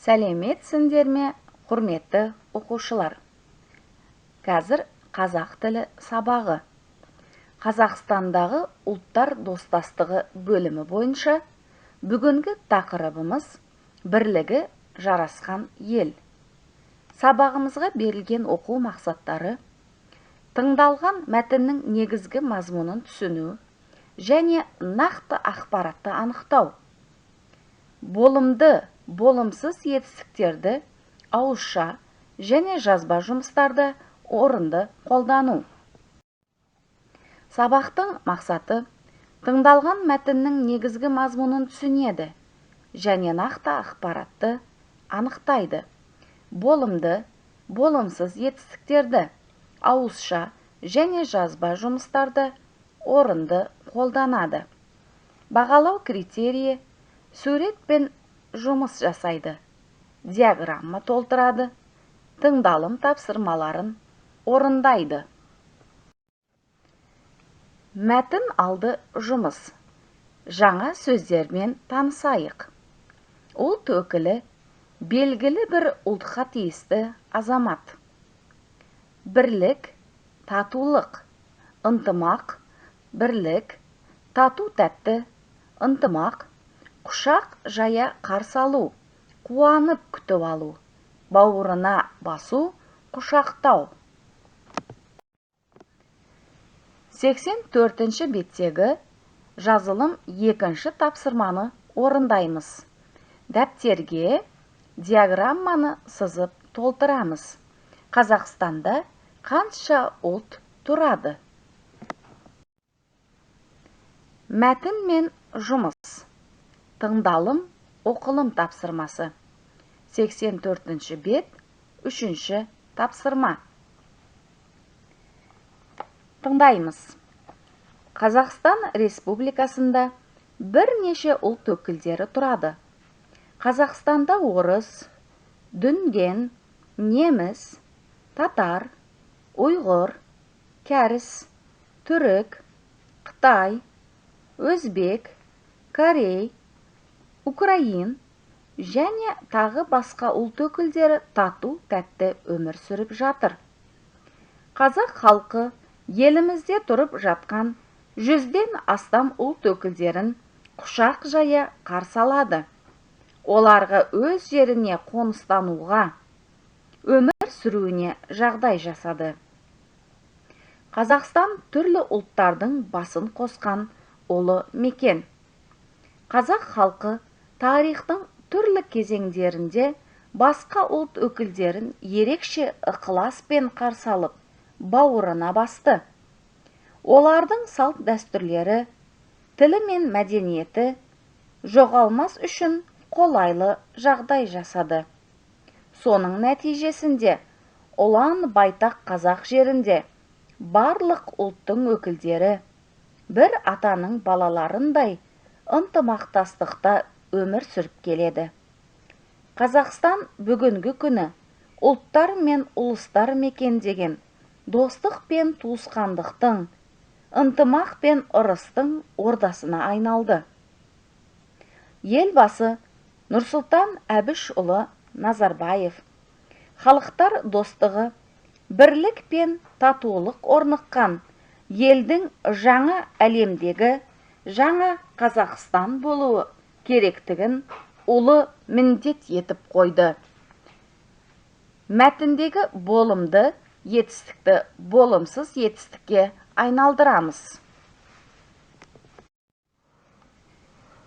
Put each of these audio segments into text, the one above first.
Сәлеметсіңдер ме, құрметті оқушылар? Қазір қазақ тілі сабағы. Қазақстандағы ұлттар достастығы бөлімі бойынша бүгінгі тақырыбымыз бірлігі жарасқан ел. Сабағымызға берілген оқу мақсаттары: тыңдалған мәтіннің негізгі мазмұнын түсіну және нақты ақпаратты анықтау. Болымды, болымсыз етістіктерді ауызша және жазба жұмыстарда орынды қолдану. Сабақтың мақсаты: тыңдалған мәтіннің негізгі мазмұнын түсінеді және нақты ақпаратты анықтайды. Болымды, болымсыз етістіктерді ауызша және жазба жұмыстарда орынды қолданады. Бағалау критерийі: суретпен жұмыс жасайды, диаграмма толтырады, тыңдалым тапсырмаларын орындайды. Мәтін алды жұмыс. Жаңа сөздермен танысайық. Ұлт өкілі белгілі бір ұлтқа тиісті азамат. Бірлік, татулық, ынтымақ, бірлік, тату тәтті, ынтымақ, құшақ жая қарсы алу, қуанып күтіп алу, бауырына басу, құшақтау. 84-ші беттегі жазылым 2-ші тапсырманы орындаймыз. Дәптерге диаграмманы сызып толтырамыз. Қазақстанда қанша ұлт тұрады? Мәтін мен жұмыс. Тыңдалым, оқылым тапсырмасы. 84-ші бет, 3-ші тапсырма. Тыңдаймыз. Қазақстан Республикасында бірнеше ұлт өкілдері тұрады. Қазақстанда орыс, дүнген, неміс, татар, ұйғыр, кәріс, түрік, қытай, өзбек, корей, украин және тағы басқа ұлт өкілдері тату тәтті өмір сүріп жатыр. Қазақ халқы елімізде тұрып жатқан 100-ден астам ұлт өкілдерін құшақ жая қарсы алады. Оларға өз жеріне қоныстануға, өмір сүруіне жағдай жасады. Қазақстан түрлі ұлттардың басын қосқан ұлы мекен. Қазақ халқы тарихтың түрлі кезеңдерінде басқа ұлт өкілдерін ерекше ықыласпен қарсы алып, бауырына басты. Олардың салт дәстүрлері, тілі мен мәдениеті жоғалмас үшін қолайлы жағдай жасады. Соның нәтижесінде ұлан байтақ қазақ жерінде барлық ұлттың өкілдері бір атаның балаларындай ынтымақтастықта өмір сүріп келеді. Қазақстан бүгінгі күні ұлттар мен ұлыстар мекендеген достық пен туысқандықтың, ынтымақ пен ырыстың ордасына айналды. Елбасы Нұрсұлтан Әбішұлы Назарбаев халықтар достығы, бірлік пен татулық орныққан елдің жаңа әлемдегі жаңа Қазақстан болуы керектігін ұлы міндет етіп қойды. Мәтіндегі болымды етістікті болымсыз етістікке айналдырамыз.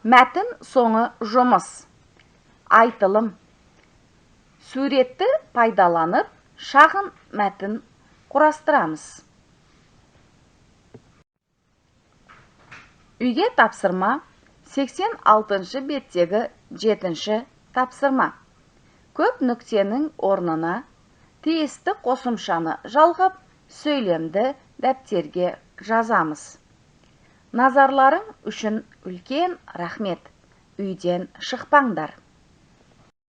Мәтін соңы жұмыс. Айтылым. Суретті пайдаланып, шағын мәтін құрастырамыз. Үйге тапсырма. 86-ші беттегі 7-ші тапсырма. Көп нүктенің орнына тиісті қосымшаны жалғап, сөйлемді дәптерге жазамыз. Назарларың үшін үлкен рахмет. Үйден шықпаңдар.